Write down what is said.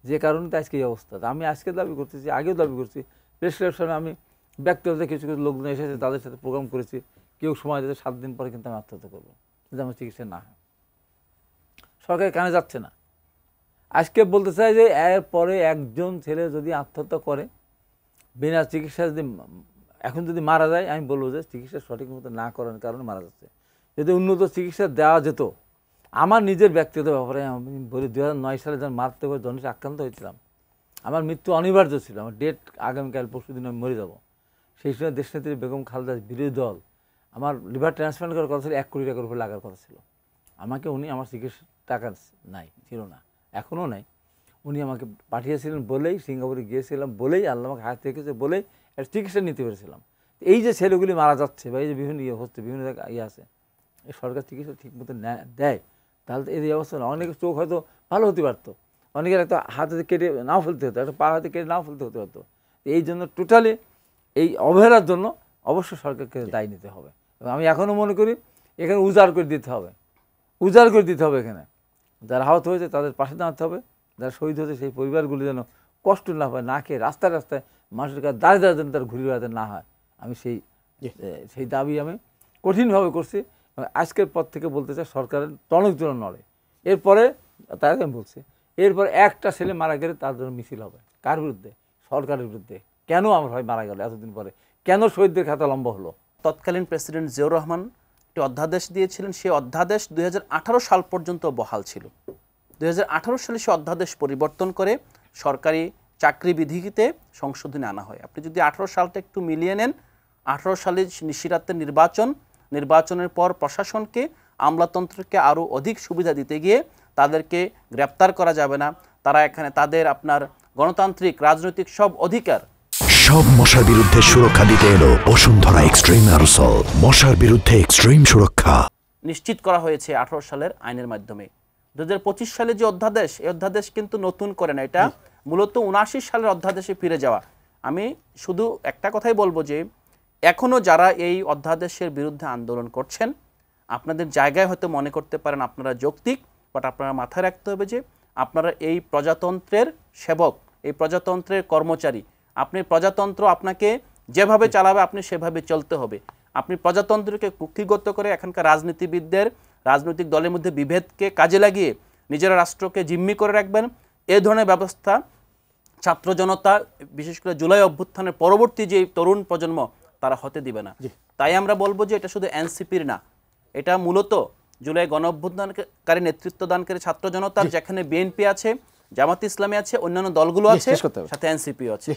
যে কারণে তো আজকে এই অবস্থা। আমি আজকে দাবি করতেছি, আগেও দাবি করছি, প্রেস ক্লাবের আমি ব্যক্তিগত কিছু কিছু লোকজন এসেছে, তাদের সাথে প্রোগ্রাম করেছি, কেউ সময় দিতে 7 দিন পরে কিন্তু আমি আত্মহত্যা করবো যদি আমার চিকিৎসা না হয়। সরকারের কানে যাচ্ছে না। আজকে বলতে চাই যে এর পরে একজন ছেলে যদি আত্মহত্যা করে বিনা চিকিৎসা, যদি এখন যদি মারা যায়, আমি বলবো যে চিকিৎসা সঠিক মতো না করার কারণে মারা যাচ্ছে। যদি উন্নত চিকিৎসা দেওয়া যেত, আমার নিজের ব্যক্তিগত ব্যাপারে আমি বলি 2009 সালে যখন মারাত্মক জন্ডিসে আক্রান্ত হয়েছিলাম, আমার মৃত্যু অনিবার্য ছিল, আমার ডেট আগামীকাল পরশু দিন আমি মরে যাব। সেই সময় দেশনেত্রী বেগম খালেদা বিরোধী দল আমার লিভার ট্রান্সপ্লান্ট করার কথা ছিল, 1 কোটি টাকার উপরে লাগার কথা ছিল। আমাকে উনি, আমার চিকিৎসার টাকা নাই, ছিল না, এখনও নাই, উনি আমাকে পাঠিয়েছিলেন বলেই, সিঙ্গাপুরে গিয়েছিলাম বলেই, আল্লাহ আমাকে হাত রেখেছে বলেই একটা চিকিৎসা নিতে পেরেছিলাম। এই যে ছেলেগুলি মারা যাচ্ছে বা এই যে বিভিন্ন হচ্ছে, বিভিন্ন জায়গায় আছে, এই সরকার চিকিৎসা ঠিক মতো দেয়, তাহলে তো এই অবস্থা না। অনেকের চোখ হয়তো ভালো হতে পারতো, অনেকের একটা হাতে কেটে নাও ফেলতে হতো, একটা পা হাতে কেটে নাও ফেলতে হতে পারতো। এই জন্য টোটালি এই অবহেলার জন্য অবশ্যই সরকারকে দায়ী নিতে হবে। এবং আমি এখনও মনে করি এখানে উজাড় করে দিতে হবে, উজাড় করে দিতে হবে। এখানে যারা আহত হয়েছে তাদের পাশে দাঁড়াতে হবে, যারা শহীদ হয়েছে সেই পরিবারগুলি যেন কষ্ট না পায়, না খেয়ে রাস্তায় রাস্তায় মানুষের কাছে দাঁড়িয়ে দাঁড়িয়ে যেন তার ঘুরে বেড়াতে না হয়। আমি সেই দাবি আমি কঠিনভাবে করছি। আজকের পর থেকে বলতে চাই সরকারের টনক জন্য নড়ে। এরপরে তাকে আমি বলছি, এরপর একটা ছেলে মারা গেলে তার জন্য মিছিল হবে। কার বিরুদ্ধে? সরকারের বিরুদ্ধে। কেন আমার ভাই মারা গেল এতদিন পরে, কেন শহীদদের খাতা লম্বা হলো? তৎকালীন প্রেসিডেন্ট জিয়াউর রহমান একটি অধ্যাদেশ দিয়েছিলেন, সেই অধ্যাদেশ 2018 সাল পর্যন্ত বহাল ছিল। 2018 সালে সেই অধ্যাদেশ পরিবর্তন করে সরকারি চাকরি বিধিতে সংশোধনী আনা হয়। আপনি যদি 18 সালটা একটু মিলিয়ে নেন, 18 সালে নিশিরাতের নির্বাচনের পর প্রশাসনকে, আমলাতন্ত্রকে আরও অধিক সুবিধা দিতে গিয়ে তাদেরকে গ্রেপ্তার করা যাবে না, তারা এখানে তাদের আপনার গণতান্ত্রিক রাজনৈতিক সব অধিকার, সব মশার বিরুদ্ধে সুরক্ষা দিতে এলো বসুন্ধরা এক্সট্রিম অ্যারোসল, মশার বিরুদ্ধে এক্সট্রিম সুরক্ষা নিশ্চিত করা হয়েছে 18 সালের আইনের মাধ্যমে। 2025 সালে যে অধ্যাদেশ, এই অধ্যাদেশ কিন্তু নতুন করে না, এটা মূলত 79 সালের অধ্যাদেশে ফিরে যাওয়া। আমি শুধু একটা কথাই বলবো যে এখনও যারা এই অধ্যাদেশের বিরুদ্ধে আন্দোলন করছেন, আপনাদের জায়গায় হয়তো মনে করতে পারেন আপনারা যৌক্তিক, বাট আপনারা মাথায় রাখতে হবে যে আপনারা এই প্রজাতন্ত্রের সেবক, এই প্রজাতন্ত্রের কর্মচারী। আপনি প্রজাতন্ত্র আপনাকে যেভাবে চালাবে আপনি সেভাবে চলতে হবে। আপনি প্রজাতন্ত্রকে কুক্ষিগত করে এখানকার রাজনীতিবিদদের, রাজনৈতিক দলের মধ্যে বিভেদকে কাজে লাগিয়ে নিজেরা রাষ্ট্রকে জিম্মি করে রাখবেন, এ ধরনের ব্যবস্থা ছাত্র জনতা, বিশেষ করে জুলাই অভ্যুত্থানের পরবর্তী যে তরুণ প্রজন্ম, তারা হতে দিবে না। তাই আমরা বলবো যে এটা শুধু এনসিপির না, এটা মূলত জুলাই গণ অভ্যুত্থানকারী নেতৃত্ব দানকারী ছাত্র জনতার, যেখানে বিএনপি আছে, জামাত ইসলামী আছে, অন্যান্য দলগুলো আছে, সাথে এনসিপি আছে।